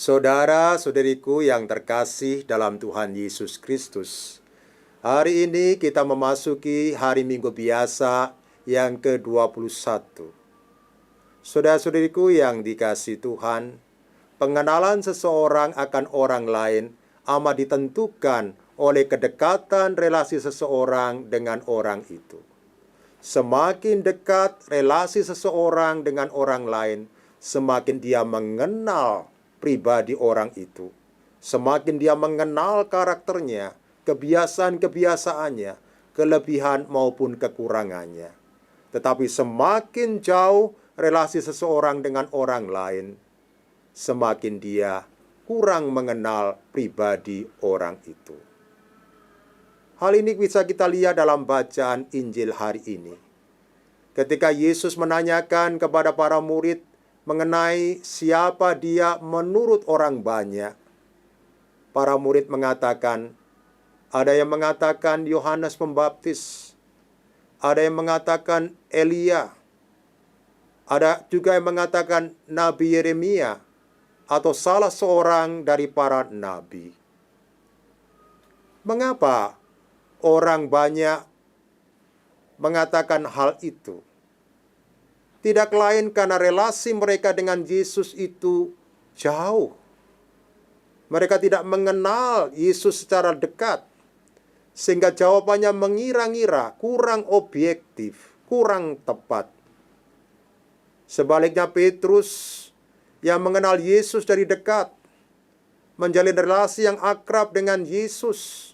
Saudara-saudariku yang terkasih dalam Tuhan Yesus Kristus, hari ini kita memasuki hari Minggu biasa yang ke-21. Saudara-saudariku yang dikasihi Tuhan, pengenalan seseorang akan orang lain amat ditentukan oleh kedekatan relasi seseorang dengan orang itu. Semakin dekat relasi seseorang dengan orang lain, semakin dia mengenal pribadi orang itu. Semakin dia mengenal karakternya, kebiasaan-kebiasaannya, kelebihan maupun kekurangannya. Tetapi semakin jauh relasi seseorang dengan orang lain, semakin dia kurang mengenal pribadi orang itu. Hal ini bisa kita lihat dalam bacaan Injil hari ini. Ketika Yesus menanyakan kepada para murid mengenai siapa dia menurut orang banyak, para murid mengatakan, ada yang mengatakan Yohanes Pembaptis, ada yang mengatakan Elia, ada juga yang mengatakan Nabi Yeremia, atau salah seorang dari para nabi. Mengapa orang banyak mengatakan hal itu? Tidak lain karena relasi mereka dengan Yesus itu jauh. Mereka tidak mengenal Yesus secara dekat, sehingga jawabannya mengira-ngira, kurang objektif, kurang tepat. Sebaliknya Petrus yang mengenal Yesus dari dekat, menjalin relasi yang akrab dengan Yesus,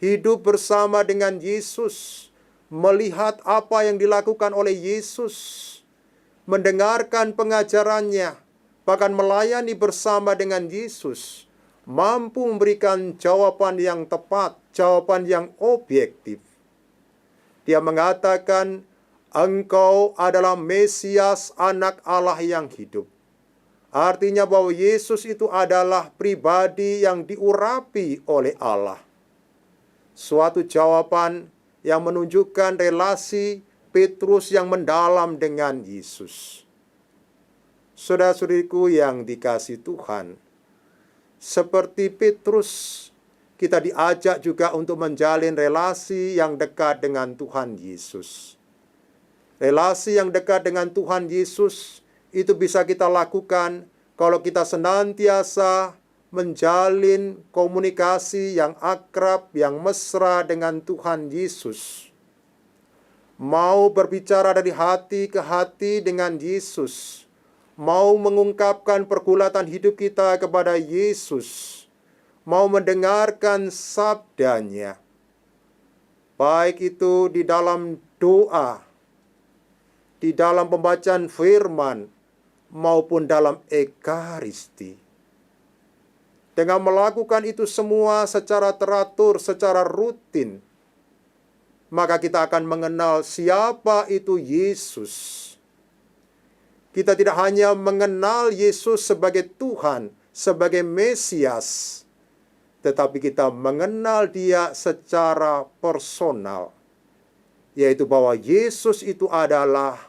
hidup bersama dengan Yesus, melihat apa yang dilakukan oleh Yesus, mendengarkan pengajarannya, bahkan melayani bersama dengan Yesus, mampu memberikan jawaban yang tepat, jawaban yang objektif. Dia mengatakan, Engkau adalah Mesias, anak Allah yang hidup. Artinya bahwa Yesus itu adalah pribadi yang diurapi oleh Allah. Suatu jawaban yang menunjukkan relasi Petrus yang mendalam dengan Yesus. Saudara-saudariku yang dikasihi Tuhan, seperti Petrus, kita diajak juga untuk menjalin relasi yang dekat dengan Tuhan Yesus. Relasi yang dekat dengan Tuhan Yesus itu bisa kita lakukan kalau kita senantiasa menjalin komunikasi yang akrab, yang mesra dengan Tuhan Yesus. Mau berbicara dari hati ke hati dengan Yesus. Mau mengungkapkan pergulatan hidup kita kepada Yesus. Mau mendengarkan sabdanya. Baik itu di dalam doa, di dalam pembacaan firman, maupun dalam ekaristi. Dengan melakukan itu semua secara teratur, secara rutin, maka kita akan mengenal siapa itu Yesus. Kita tidak hanya mengenal Yesus sebagai Tuhan, sebagai Mesias, tetapi kita mengenal Dia secara personal, yaitu bahwa Yesus itu adalah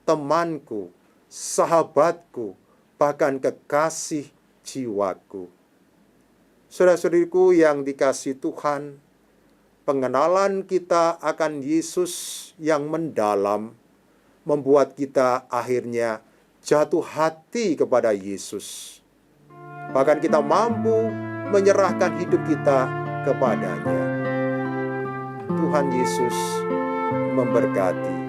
temanku, sahabatku, bahkan kekasih jiwaku. Saudara-saudariku yang dikasihi Tuhan, pengenalan kita akan Yesus yang mendalam membuat kita akhirnya jatuh hati kepada Yesus. Bahkan kita mampu menyerahkan hidup kita kepadanya. Tuhan Yesus memberkati.